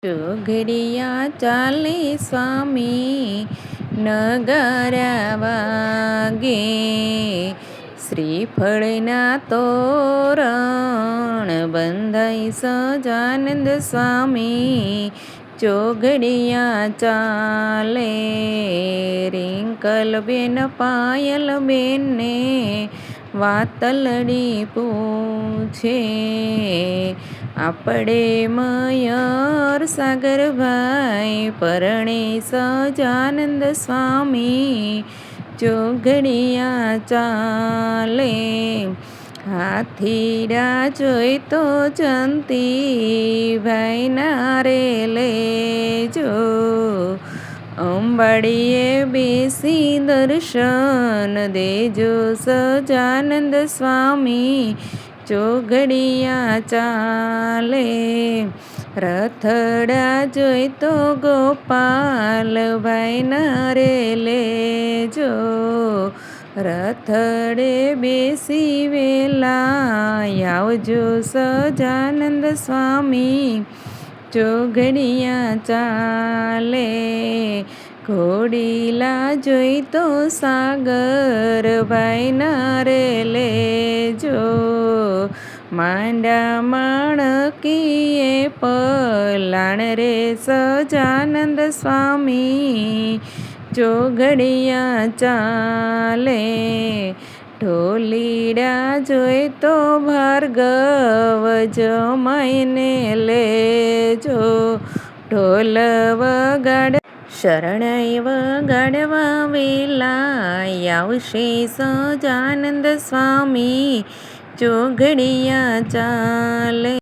ચોઘડિયા ચાલે સ્વામી નગારા વાગે, શ્રીફળના તોરણ બંધાય સજાનંદ સ્વામી ચોઘડિયા ચાલે. રિંકલબેન પાયલબેનને વાતલડી પૂછે, આપણે મયર સાગરભાઈ પરણે સજાનંદ સ્વામી ચોઘડિયા ચાલે. હાથીડા જોઈ તો જંતીભાઈના રે લેજો, અંબાડીએ બેસી દર્શન દેજો સજાનંદ સ્વામી ચોઘડિયા ચાલે. રથડા જોઈ તો ગોપાલભાઈના રે લેજો, રથડે બેસી વેલા આવજો સજાનંદ સ્વામી ચોઘડિયા ચાલે. ઘોડીલા જોઈ તો સાગરભાઈના રે લેજો, માંડા માણકીએ પલાણ રે સજાનંદ સ્વામી ચોઘડિયા ચાલે. ઢોલીડા જોઈ તો ભાર્ગવ જમાઈને લેજો, ઢોલ વગાડ શરણાઈ વગાડવા વેલા આવશે સજાનંદ સ્વામી ચોઘડિયા ચાલે.